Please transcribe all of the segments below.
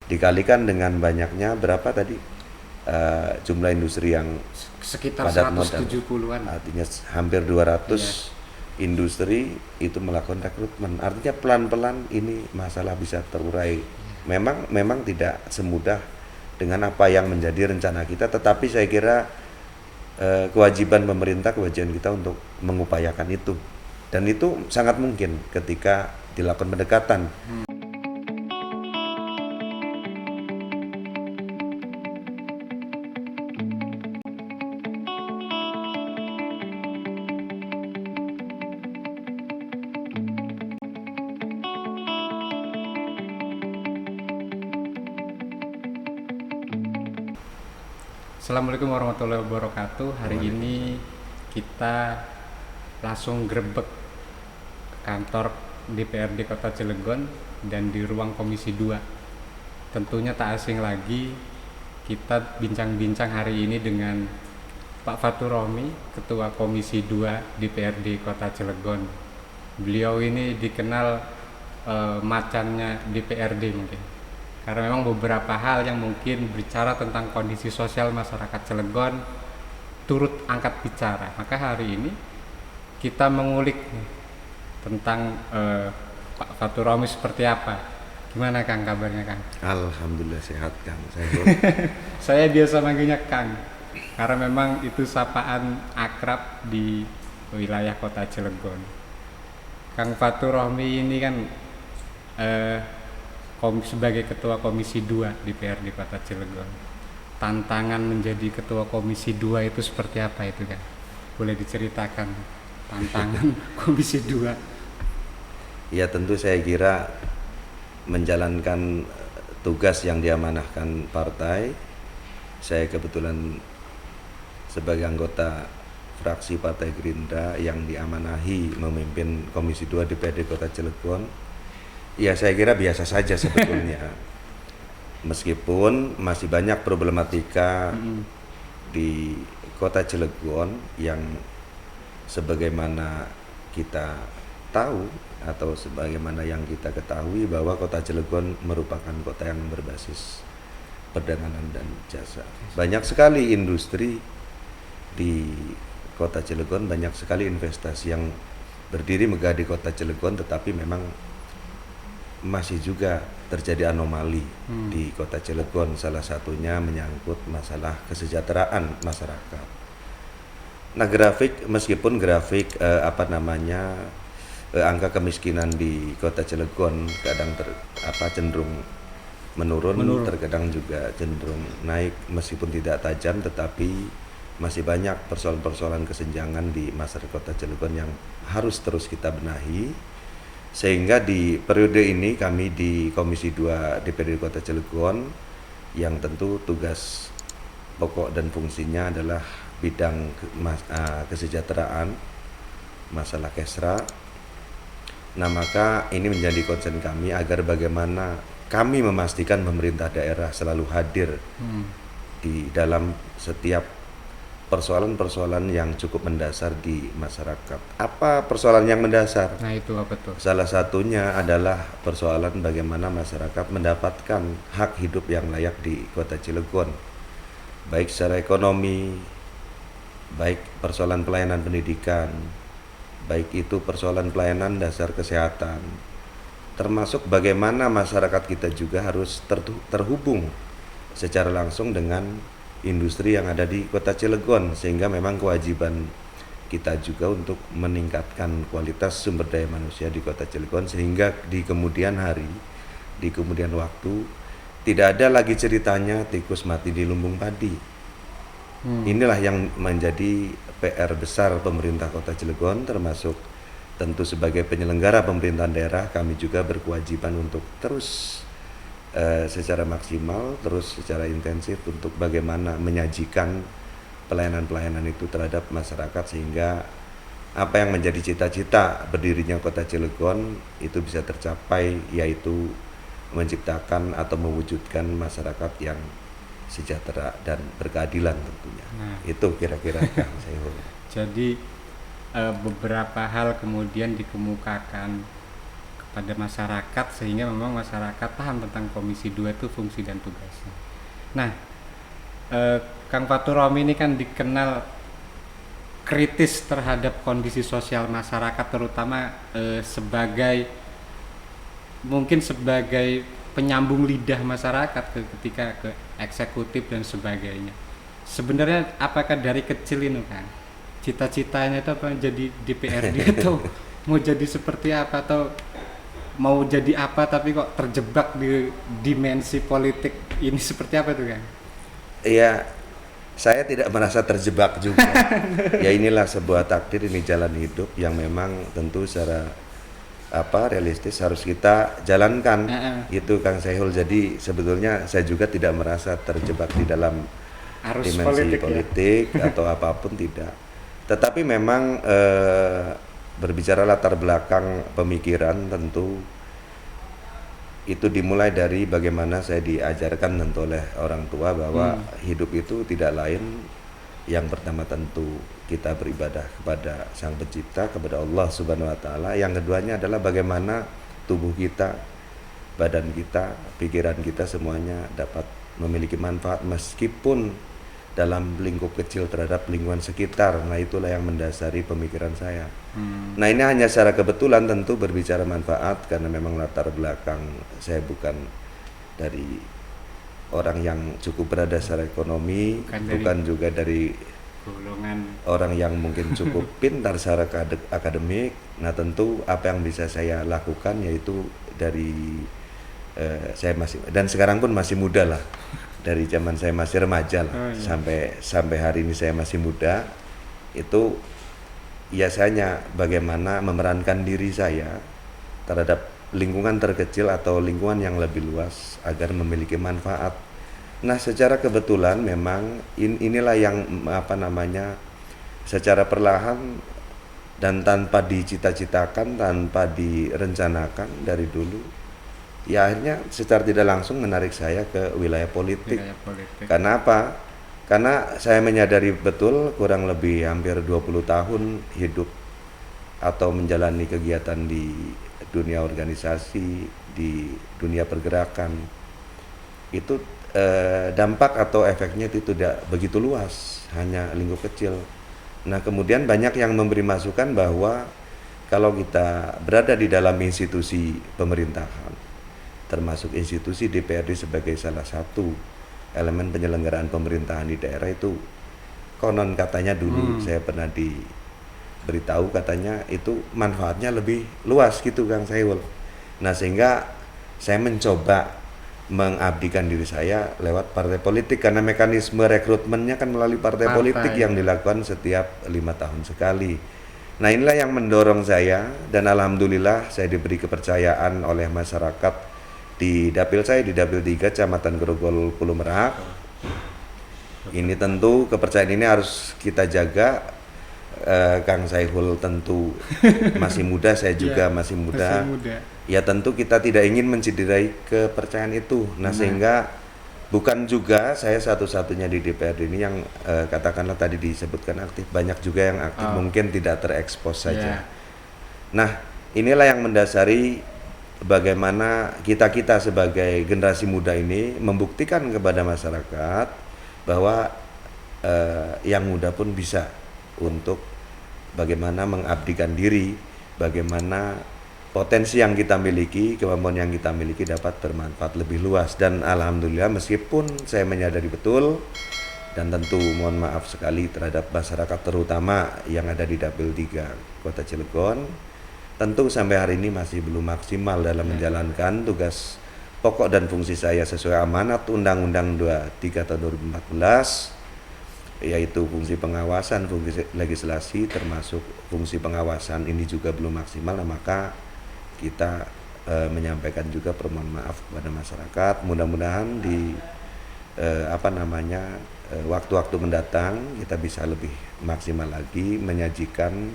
dikalikan dengan banyaknya berapa tadi jumlah industri yang Sekitar padat modal, 170-an. artinya hampir 200 Iya. industri itu melakukan rekrutmen. Artinya pelan-pelan ini masalah bisa terurai. Memang tidak semudah dengan apa yang menjadi rencana kita, tetapi saya kira kewajiban pemerintah, kewajiban kita untuk mengupayakan itu. Dan itu sangat mungkin ketika dilakukan pendekatan. Assalamualaikum warahmatullahi wabarakatuh. Hari ini kita langsung grebek kantor DPRD Kota Cilegon dan di ruang Komisi 2. Tentunya tak asing lagi, kita bincang-bincang hari ini dengan Pak Fatur Rohmi, Ketua Komisi 2 DPRD Kota Cilegon. Beliau ini dikenal macannya DPRD mungkin, karena memang beberapa hal yang mungkin bicara tentang kondisi sosial masyarakat Cilegon turut angkat bicara. Maka hari ini kita mengulik tentang Pak Fatur Rohmi seperti apa. Gimana Kang kabarnya Kang? Alhamdulillah sehat Kang. Saya biasa manggilnya Kang karena memang itu sapaan akrab di wilayah Kota Cilegon. Kang Fatur Rohmi ini kan sebagai Ketua Komisi 2 DPRD Kota Cilegon. Tantangan menjadi Ketua Komisi 2 itu seperti apa itu kan? Boleh diceritakan tantangan Komisi 2? Ya tentu saya kira menjalankan tugas yang diamanahkan partai. Saya kebetulan sebagai anggota fraksi Partai Gerindra yang diamanahi memimpin Komisi 2 DPRD Kota Cilegon. Ya saya kira biasa saja sebetulnya. Meskipun masih banyak problematika di Kota Cilegon yang sebagaimana kita tahu atau sebagaimana yang kita ketahui bahwa Kota Cilegon merupakan kota yang berbasis perdagangan dan jasa. Banyak sekali industri di Kota Cilegon, banyak sekali investasi yang berdiri megah di Kota Cilegon, tetapi memang masih juga terjadi anomali di Kota Cilegon. Salah satunya menyangkut masalah kesejahteraan masyarakat. Nah, meskipun grafik angka kemiskinan di Kota Cilegon kadang cenderung menurun, terkadang juga cenderung naik meskipun tidak tajam, tetapi masih banyak persoalan-persoalan kesenjangan di masyarakat Kota Cilegon yang harus terus kita benahi. Sehingga di periode ini kami di Komisi 2 DPRD Kota Cilegon yang tentu tugas pokok dan fungsinya adalah bidang kesejahteraan, masalah Kesra. Nah, maka ini menjadi concern kami agar bagaimana kami memastikan pemerintah daerah selalu hadir di dalam setiap persoalan-persoalan yang cukup mendasar di masyarakat. Apa persoalan yang mendasar? Nah itu apa tuh? Salah satunya adalah persoalan bagaimana masyarakat mendapatkan hak hidup yang layak di Kota Cilegon, baik secara ekonomi, baik persoalan pelayanan pendidikan, baik itu persoalan pelayanan dasar kesehatan, termasuk bagaimana masyarakat kita juga harus terhubung secara langsung dengan industri yang ada di Kota Cilegon, sehingga memang kewajiban kita juga untuk meningkatkan kualitas sumber daya manusia di Kota Cilegon sehingga di kemudian hari, di kemudian waktu tidak ada lagi ceritanya tikus mati di lumbung padi. Inilah yang menjadi PR besar pemerintah Kota Cilegon, termasuk tentu sebagai penyelenggara pemerintahan daerah kami juga berkewajiban untuk terus secara maksimal, terus secara intensif untuk bagaimana menyajikan pelayanan-pelayanan itu terhadap masyarakat sehingga apa yang menjadi cita-cita berdirinya Kota Cilegon itu bisa tercapai, yaitu menciptakan atau mewujudkan masyarakat yang sejahtera dan berkeadilan tentunya. Nah, itu kira-kira Kang Saiful. Jadi beberapa hal kemudian dikemukakan pada masyarakat, sehingga memang masyarakat paham tentang Komisi 2 itu fungsi dan tugasnya. Nah, Kang Fatur Romi ini kan dikenal kritis terhadap kondisi sosial masyarakat, terutama sebagai penyambung lidah masyarakat ketika ke eksekutif dan sebagainya. Sebenarnya apakah dari kecil ini kan cita-citanya itu apa, jadi DPRD atau mau jadi seperti apa, atau mau jadi apa tapi kok terjebak di dimensi politik ini, seperti apa itu kan? Iya, saya tidak merasa terjebak juga. Ya inilah sebuah takdir, ini jalan hidup yang memang tentu secara realistis harus kita jalankan. Itu Kang Saihul. Jadi sebetulnya saya juga tidak merasa terjebak di dalam Arus dimensi politik politik atau apapun, tidak. Tetapi memang berbicara latar belakang pemikiran, tentu itu dimulai dari bagaimana saya diajarkan tentu oleh orang tua bahwa hidup itu tidak lain, yang pertama tentu kita beribadah kepada Sang Pencipta, kepada Allah Subhanahu wa taala. Yang keduanya adalah bagaimana tubuh kita, badan kita, pikiran kita semuanya dapat memiliki manfaat meskipun dalam lingkup kecil terhadap lingkungan sekitar. Nah, itulah yang mendasari pemikiran saya. Nah, ini hanya secara kebetulan tentu berbicara manfaat, karena memang latar belakang saya bukan dari orang yang cukup berada secara ekonomi, bukan juga dari golongan orang yang mungkin cukup pintar secara akademik. Nah, tentu apa yang bisa saya lakukan yaitu dari saya masih, dan sekarang pun masih muda lah, dari zaman saya masih remaja lah, sampai hari ini saya masih muda, itu biasanya bagaimana memerankan diri saya terhadap lingkungan terkecil atau lingkungan yang lebih luas agar memiliki manfaat. Nah, secara kebetulan memang inilah yang secara perlahan dan tanpa dicita-citakan, tanpa direncanakan dari dulu, ya akhirnya secara tidak langsung menarik saya ke wilayah politik. Karena apa? Karena saya menyadari betul kurang lebih hampir 20 tahun hidup atau menjalani kegiatan di dunia organisasi, di dunia pergerakan, itu dampak atau efeknya itu tidak begitu luas, hanya lingkup kecil. Nah, kemudian banyak yang memberi masukan bahwa kalau kita berada di dalam institusi pemerintahan, termasuk institusi DPRD sebagai salah satu elemen penyelenggaraan pemerintahan di daerah, itu konon katanya dulu saya pernah diberitahu katanya itu manfaatnya lebih luas gitu Kang Saihul. Nah, sehingga saya mencoba mengabdikan diri saya lewat partai politik, karena mekanisme rekrutmennya kan melalui partai politik yang dilakukan setiap 5 tahun sekali. Nah, inilah yang mendorong saya, dan alhamdulillah saya diberi kepercayaan oleh masyarakat di dapil saya, di dapil 3 Kecamatan Grogol Pulau Merak. Ini tentu kepercayaan ini harus kita jaga. Kang Saihul tentu masih muda, saya juga masih muda. Ya tentu kita tidak ingin mencederai kepercayaan itu. Nah, sehingga bukan juga saya satu-satunya di DPRD ini yang katakanlah tadi disebutkan aktif, banyak juga yang aktif, mungkin tidak terekspos saja. Nah, inilah yang mendasari bagaimana kita sebagai generasi muda ini membuktikan kepada masyarakat bahwa yang muda pun bisa untuk bagaimana mengabdikan diri, bagaimana potensi yang kita miliki, kemampuan yang kita miliki dapat bermanfaat lebih luas. Dan alhamdulillah, meskipun saya menyadari betul, dan tentu mohon maaf sekali terhadap masyarakat terutama yang ada di Dapil 3 Kota Cilegon, tentu sampai hari ini masih belum maksimal dalam menjalankan tugas pokok dan fungsi saya sesuai amanat Undang-Undang 23 tahun 2014, yaitu fungsi pengawasan, fungsi legislasi, termasuk fungsi pengawasan ini juga belum maksimal. Nah, maka kita menyampaikan juga permohonan maaf kepada masyarakat. Mudah-mudahan di waktu-waktu mendatang kita bisa lebih maksimal lagi menyajikan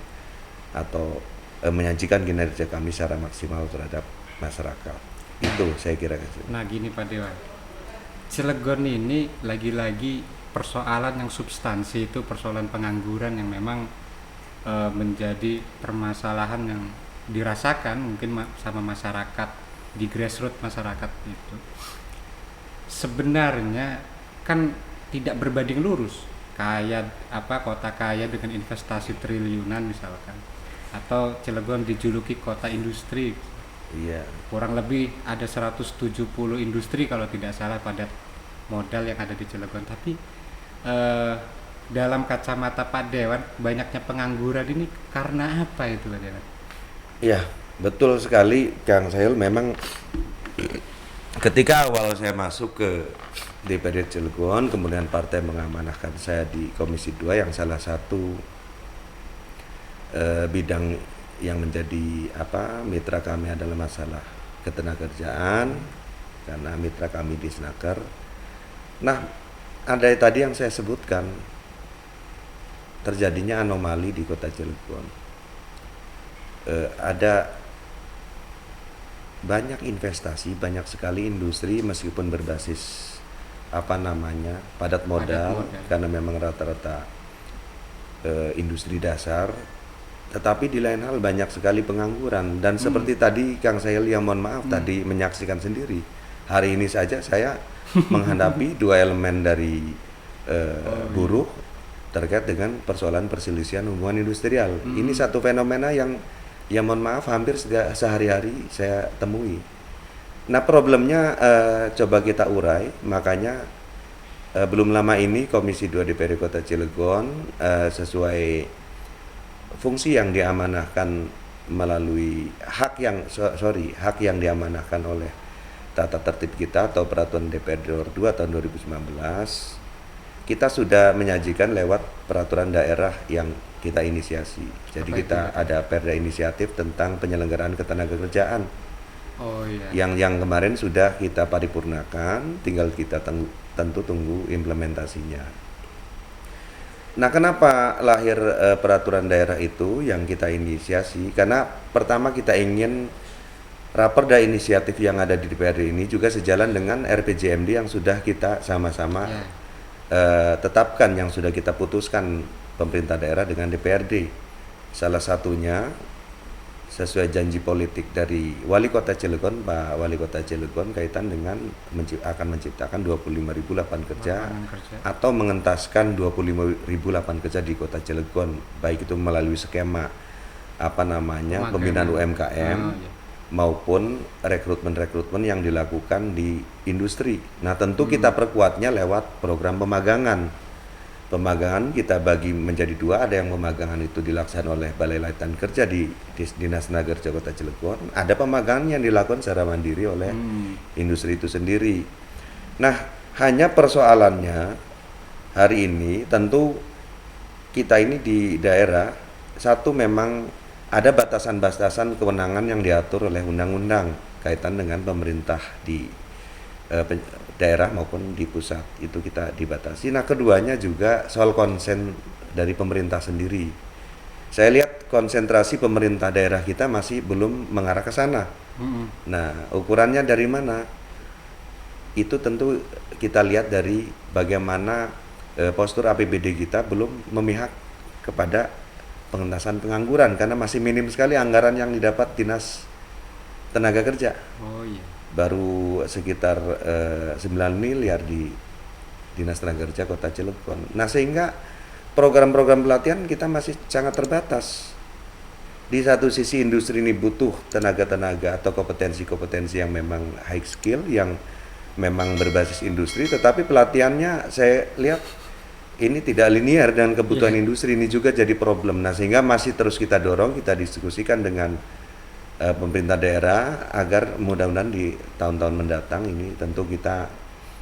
kinerja kami secara maksimal terhadap masyarakat. Itu saya kira. Nah, gini Pak Dewan, Cilegon ini lagi-lagi persoalan yang substansi, itu persoalan pengangguran yang memang menjadi permasalahan yang dirasakan mungkin sama masyarakat di grassroots masyarakat itu sebenarnya kan tidak berbanding lurus. Kaya kota kaya dengan investasi triliunan misalkan, atau Cilegon dijuluki kota industri. Iya. Kurang lebih ada 170 industri kalau tidak salah padat modal yang ada di Cilegon. Tapi dalam kacamata Pak Dewan, banyaknya pengangguran ini karena apa itu Pak Dewan? Iya, betul sekali Kang Sahil. Memang ketika awal saya masuk ke DPRD Cilegon, kemudian partai mengamanahkan saya di Komisi 2 yang salah satu bidang yang menjadi mitra kami adalah masalah ketenagakerjaan, karena mitra kami di Snaker. Nah, ada tadi yang saya sebutkan, terjadinya anomali di Kota Cilegon. Ada banyak investasi, banyak sekali industri meskipun berbasis padat modal, karena memang rata-rata industri dasar, tetapi di lain hal banyak sekali pengangguran. Dan seperti tadi Kang Sahil yang mohon maaf tadi menyaksikan sendiri, hari ini saja saya menghadapi dua elemen dari buruh terkait dengan persoalan perselisihan hubungan industrial. Ini satu fenomena yang mohon maaf hampir sehari-hari saya temui. Nah, problemnya coba kita urai. Makanya belum lama ini Komisi 2 DPRD Kota Cilegon sesuai fungsi yang diamanahkan melalui hak yang diamanahkan oleh tata tertib kita atau peraturan DPRD nomor 2 tahun 2019, kita sudah menyajikan lewat peraturan daerah yang kita inisiasi. Jadi kita ada perda inisiatif tentang penyelenggaraan ketenagakerjaan. Oh iya. Yang kemarin sudah kita paripurnakan, tinggal kita tentu tunggu implementasinya. Nah, kenapa lahir peraturan daerah itu yang kita inisiasi? Karena pertama kita ingin raperda inisiatif yang ada di DPRD ini juga sejalan dengan RPJMD yang sudah kita sama-sama tetapkan, yang sudah kita putuskan pemerintah daerah dengan DPRD. Salah satunya sesuai janji politik dari Wali Kota Cilegon, Pak Wali Kota Cilegon, kaitan dengan akan menciptakan 25.000 lapangan kerja atau mengentaskan 25.000 lapangan kerja di Kota Cilegon, baik itu melalui skema pembinaan UMKM maupun rekrutmen yang dilakukan di industri. Nah, tentu kita perkuatnya lewat program pemagangan. Pemagangan kita bagi menjadi dua, ada yang pemagangan itu dilaksanakan oleh Balai Latihan Kerja di Dinas Tenaga Kerja Kota Cilegon, ada pemagangan yang dilakukan secara mandiri oleh industri itu sendiri. Nah, hanya persoalannya hari ini tentu kita ini di daerah, satu memang ada batasan-batasan kewenangan yang diatur oleh undang-undang kaitan dengan pemerintah di daerah maupun di pusat, itu kita dibatasi. Nah, keduanya juga soal konsen dari pemerintah sendiri. Saya lihat konsentrasi pemerintah daerah kita masih belum mengarah ke sana. Nah, ukurannya dari mana? Itu tentu kita lihat dari bagaimana postur APBD kita belum memihak kepada pengentasan pengangguran, karena masih minim sekali anggaran yang didapat Dinas Tenaga Kerja. Oh iya. Baru sekitar 9 miliar di Dinas Tenaga Kerja Kota Cilegon. Nah, sehingga program-program pelatihan kita masih sangat terbatas. Di satu sisi industri ini butuh tenaga-tenaga atau kompetensi-kompetensi yang memang high skill, yang memang berbasis industri, tetapi pelatihannya saya lihat ini tidak linear dengan kebutuhan industri. Ini juga jadi problem. Nah, sehingga masih terus kita dorong, kita diskusikan dengan pemerintah daerah agar mudah-mudahan di tahun-tahun mendatang ini tentu kita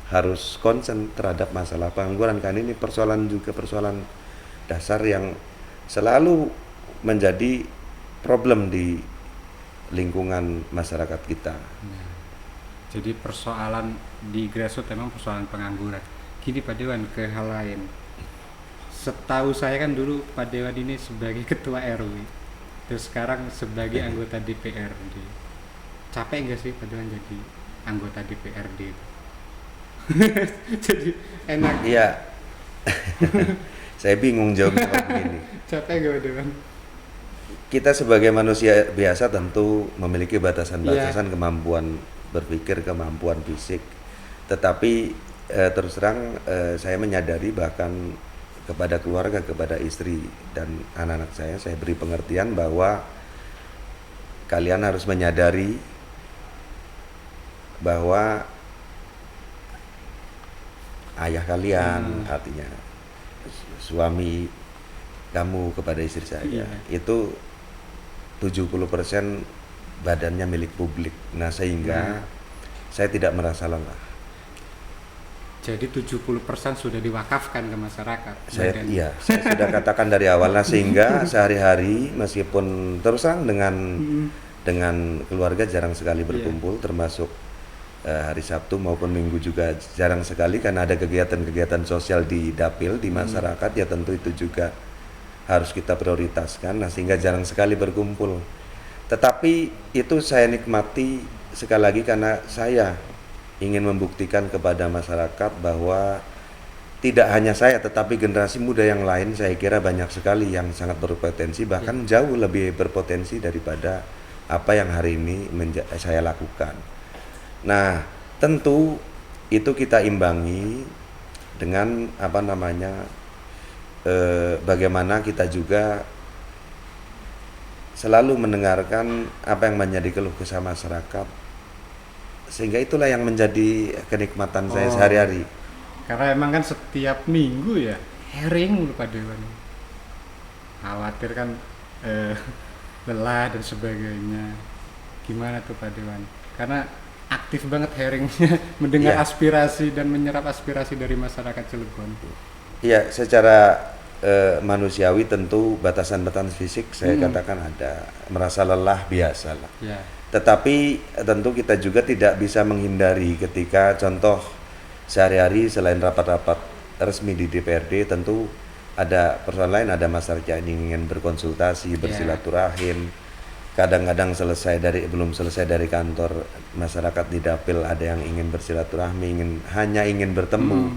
harus concern terhadap masalah pengangguran, kan ini persoalan dasar yang selalu menjadi problem di lingkungan masyarakat kita. Jadi persoalan di grassroots memang persoalan pengangguran. Gini Pak Dewan, ke hal lain. Setahu saya kan dulu Pak Dewan ini sebagai ketua RW, terus sekarang sebagai anggota DPRD. Capek nggak sih Pak Dewan jadi anggota DPRD itu? Jadi enak. Iya. Saya bingung jawabnya begini. Capek nggak Pak Dewan? kita sebagai manusia biasa tentu memiliki Iya. batasan-batasan kemampuan berpikir, kemampuan fisik. Tetapi terus terang saya menyadari bahkan kepada keluarga, kepada istri dan anak-anak saya beri pengertian bahwa kalian harus menyadari bahwa ayah kalian, artinya suami kamu kepada istri saya, Iya. itu 70% badannya milik publik. Nah, sehingga saya tidak merasa lelah. Jadi 70% sudah diwakafkan ke masyarakat. badan. Saya sudah katakan dari awal. Nah, sehingga sehari-hari meskipun terus terang dengan keluarga jarang sekali berkumpul, termasuk hari Sabtu maupun Minggu juga jarang sekali karena ada kegiatan-kegiatan sosial di dapil di masyarakat, ya tentu itu juga harus kita prioritaskan. Nah, sehingga jarang sekali berkumpul. Tetapi itu saya nikmati sekali lagi karena saya ingin membuktikan kepada masyarakat bahwa tidak hanya saya tetapi generasi muda yang lain, saya kira banyak sekali yang sangat berpotensi, bahkan jauh lebih berpotensi daripada apa yang hari ini saya lakukan. Nah, tentu itu kita imbangi dengan bagaimana kita juga selalu mendengarkan apa yang menjadi keluh kesah masyarakat, sehingga itulah yang menjadi kenikmatan saya sehari-hari. Karena emang kan setiap minggu ya herring Pak Dewan. Khawatir kan lelah dan sebagainya. Gimana tuh Pak Dewan? Karena aktif banget herringnya mendengar Iya. aspirasi dan menyerap aspirasi dari masyarakat Cilegon. Iya, secara manusiawi tentu batasan-batasan fisik saya katakan ada, merasa lelah biasalah. Ya. Tetapi tentu kita juga tidak bisa menghindari ketika contoh sehari-hari selain rapat-rapat resmi di DPRD, tentu ada persoalan lain, ada masyarakat yang ingin berkonsultasi, bersilaturahim. Kadang-kadang belum selesai dari kantor masyarakat di dapil, ada yang ingin bersilaturahmi, hanya ingin bertemu,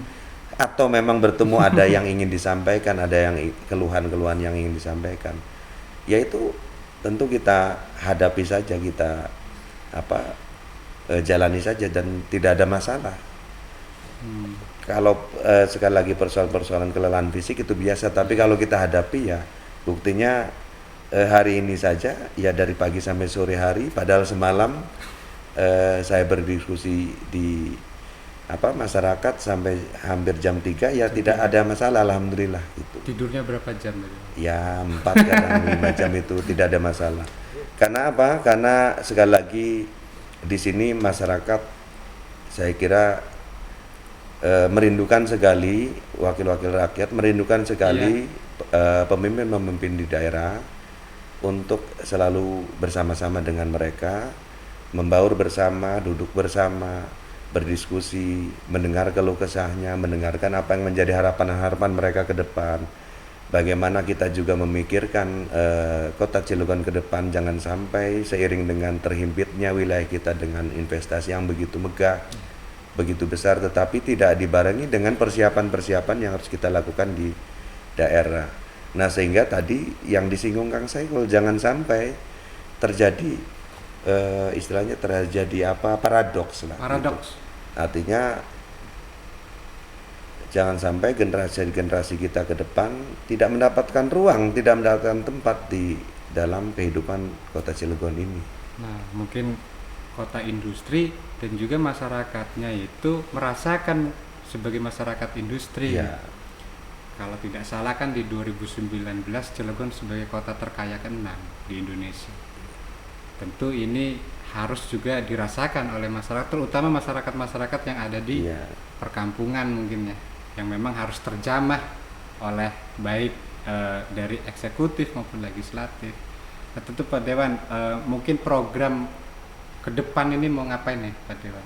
atau memang bertemu ada yang ingin disampaikan, ada yang keluhan-keluhan yang ingin disampaikan. Yaitu tentu kita hadapi saja, kita jalani saja dan tidak ada masalah. Kalau sekali lagi persoalan kelelahan fisik itu biasa, tapi kalau kita hadapi ya buktinya hari ini saja ya dari pagi sampai sore hari, padahal semalam saya berdiskusi di masyarakat sampai hampir jam 3 ya tidak ada masalah, alhamdulillah gitu. Tidurnya berapa jam tadi? Ya 4 kadang 5 jam itu tidak ada masalah. Karena apa? Karena sekali lagi di sini masyarakat saya kira merindukan sekali wakil-wakil rakyat, merindukan sekali pemimpin-pemimpin di daerah untuk selalu bersama-sama dengan mereka, membaur bersama, duduk bersama, berdiskusi, mendengar keluh kesahnya, mendengarkan apa yang menjadi harapan-harapan mereka ke depan. Bagaimana kita juga memikirkan kota Cilegon ke depan, jangan sampai seiring dengan terhimpitnya wilayah kita dengan investasi yang begitu megah, begitu besar, tetapi tidak dibarengi dengan persiapan-persiapan yang harus kita lakukan di daerah. Nah, sehingga tadi yang disinggung Kang Saiful, jangan sampai terjadi istilahnya terjadi paradoks lah. Paradoks. Gitu. Artinya jangan sampai generasi kita ke depan tidak mendapatkan ruang, tidak mendapatkan tempat di dalam kehidupan kota Cilegon ini. Nah, mungkin kota industri dan juga masyarakatnya itu merasakan sebagai masyarakat industri. Ya. Kalau tidak salah kan di 2019 Cilegon sebagai kota terkaya ke-6 di Indonesia. Tentu ini harus juga dirasakan oleh masyarakat, terutama masyarakat-masyarakat yang ada di perkampungan mungkin ya, yang memang harus terjamah oleh baik dari eksekutif maupun legislatif. Nah, tentu Pak Dewan, mungkin program ke depan ini mau ngapain nih Pak Dewan?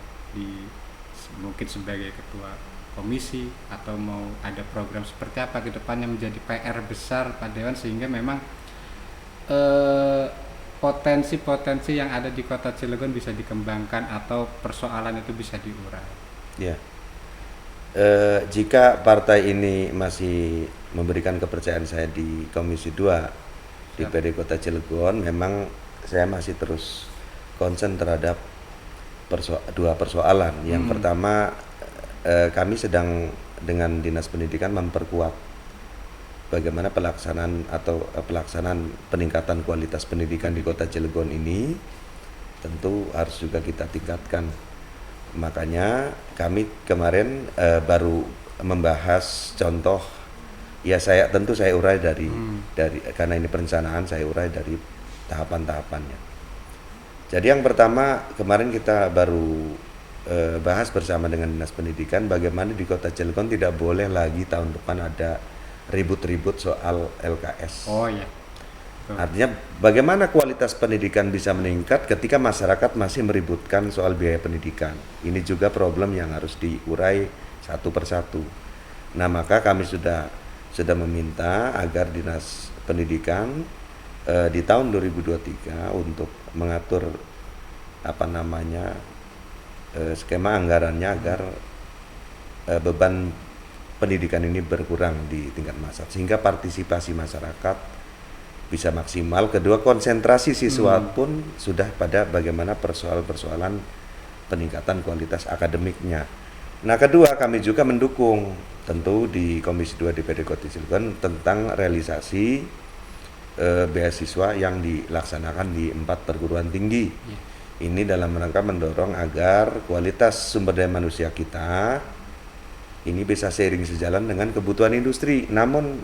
Mungkin sebagai ketua komisi atau mau ada program seperti apa ke depannya menjadi PR besar Pak Dewan sehingga memang potensi-potensi yang ada di kota Cilegon bisa dikembangkan atau persoalan itu bisa diurai. Ya. Jika partai ini masih memberikan kepercayaan saya di Komisi 2 Siap. DPRD Kota Cilegon memang saya masih terus concern terhadap dua persoalan. Yang pertama, kami sedang dengan Dinas Pendidikan memperkuat bagaimana pelaksanaan peningkatan kualitas pendidikan di Kota Cilegon ini tentu harus juga kita tingkatkan. Makanya kami kemarin baru membahas contoh, ya saya urai dari karena ini perencanaan, saya urai dari tahapan-tahapannya. Jadi yang pertama, kemarin kita baru bahas bersama dengan Dinas Pendidikan bagaimana di Kota Cilegon tidak boleh lagi tahun depan ada ribut-ribut soal LKS. Oh iya. Artinya bagaimana kualitas pendidikan bisa meningkat ketika masyarakat masih meributkan soal biaya pendidikan. Ini juga problem yang harus diurai satu persatu. Nah, maka kami sudah meminta agar Dinas Pendidikan di tahun 2023 untuk mengatur skema anggarannya agar beban pendidikan ini berkurang di tingkat masyarakat sehingga partisipasi masyarakat bisa maksimal. Kedua, konsentrasi siswa pun sudah pada bagaimana persoalan-persoalan peningkatan kualitas akademiknya. Nah, kedua, kami juga mendukung tentu di Komisi 2 DPRD Kota Cilegon tentang realisasi beasiswa yang dilaksanakan di 4 perguruan tinggi. Ini dalam rangka mendorong agar kualitas sumber daya manusia kita ini bisa seiring sejalan dengan kebutuhan industri. Namun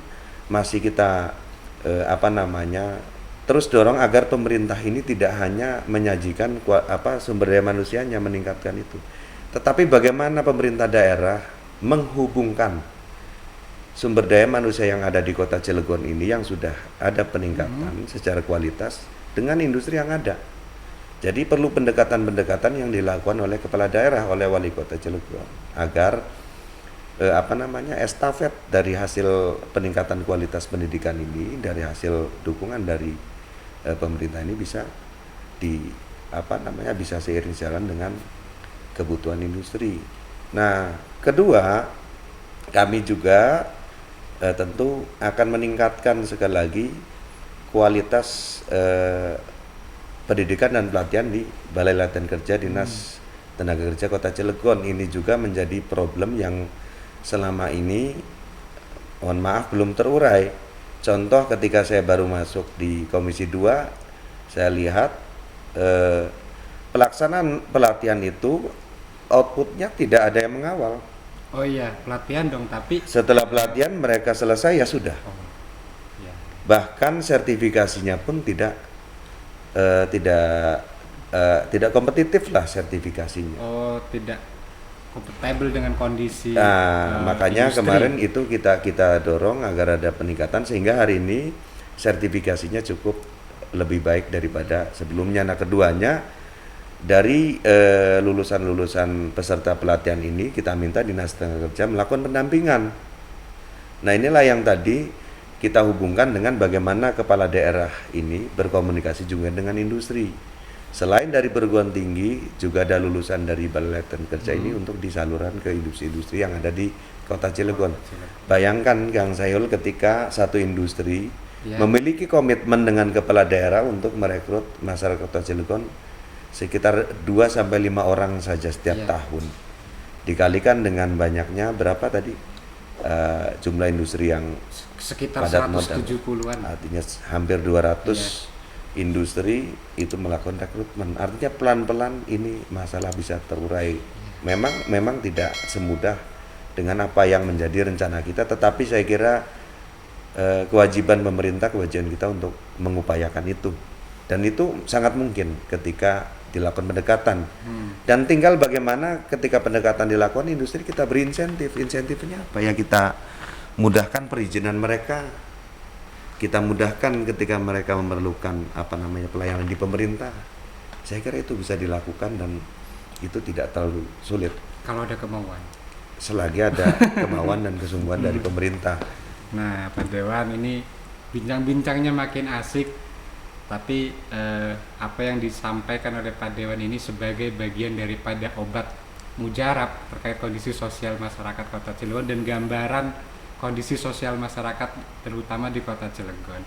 masih kita terus dorong agar pemerintah ini tidak hanya menyajikan sumber daya manusianya, meningkatkan itu, tetapi bagaimana pemerintah daerah menghubungkan sumber daya manusia yang ada di Kota Cilegon ini yang sudah ada peningkatan secara kualitas dengan industri yang ada. Jadi perlu pendekatan-pendekatan yang dilakukan oleh kepala daerah, oleh wali Kota Cilegon agar estafet dari hasil peningkatan kualitas pendidikan ini, dari hasil dukungan dari pemerintah ini bisa bisa seiring jalan dengan kebutuhan industri. Nah, kedua, kami juga tentu akan meningkatkan sekali lagi kualitas pendidikan dan pelatihan di Balai Latihan Kerja Dinas Tenaga Kerja Kota Cilegon. Ini juga menjadi problem yang selama ini mohon maaf belum terurai. Contoh, ketika saya baru masuk di Komisi 2, saya lihat pelaksanaan pelatihan itu outputnya tidak ada yang mengawal. Oh iya, pelatihan dong, tapi Setelah pelatihan mereka selesai ya sudah. iya. Bahkan sertifikasinya pun tidak kompetitif lah sertifikasinya. Oh, tidak kompatibel dengan kondisi Makanya industri. kemarin itu kita dorong agar ada peningkatan sehingga hari ini sertifikasinya cukup lebih baik daripada sebelumnya. Nah, keduanya dari lulusan-lulusan peserta pelatihan ini kita minta Dinas Tenaga Kerja melakukan pendampingan. Nah, inilah yang tadi kita hubungkan dengan bagaimana kepala daerah ini berkomunikasi juga dengan industri. Selain dari perguruan tinggi, juga ada lulusan dari Balai Latihan Kerja ini untuk disalurkan ke industri-industri yang ada di Kota Cilegon. Bayangkan Kang Sayul, ketika satu industri memiliki komitmen dengan kepala daerah untuk merekrut masyarakat Kota Cilegon sekitar 2-5 orang saja setiap tahun. Dikalikan dengan banyaknya berapa tadi jumlah industri yang sekitar padat modal. 170-an. Artinya hampir 200 industri itu melakukan rekrutmen. Artinya pelan-pelan ini masalah bisa terurai. Memang tidak semudah dengan apa yang menjadi rencana kita, tetapi saya kira kewajiban pemerintah, kewajiban kita untuk mengupayakan itu. Dan itu sangat mungkin ketika dilakukan pendekatan. Dan tinggal bagaimana ketika pendekatan dilakukan industri kita beri insentif. Insentifnya apa? Ya kita mudahkan perizinan mereka. Kita mudahkan ketika mereka memerlukan pelayanan di pemerintah. Saya kira itu bisa dilakukan dan itu tidak terlalu sulit Kalau ada kemauan. selagi ada kemauan dan kesungguhan dari pemerintah. Nah, Pak Dewan, ini bincang-bincangnya makin asik, tapi apa yang disampaikan oleh Pak Dewan ini sebagai bagian daripada obat mujarab terkait kondisi sosial masyarakat Kota Cilegon dan gambaran kondisi sosial masyarakat terutama di Kota Cilegon.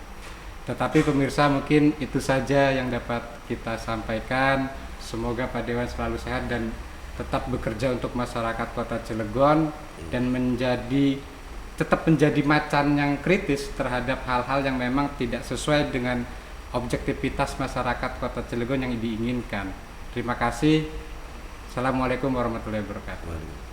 Tetapi pemirsa, mungkin itu saja yang dapat kita sampaikan. Semoga Pak Dewan selalu sehat dan tetap bekerja untuk masyarakat Kota Cilegon dan tetap menjadi macan yang kritis terhadap hal-hal yang memang tidak sesuai dengan objektivitas masyarakat Kota Cilegon yang diinginkan. Terima kasih. Assalamualaikum warahmatullahi wabarakatuh.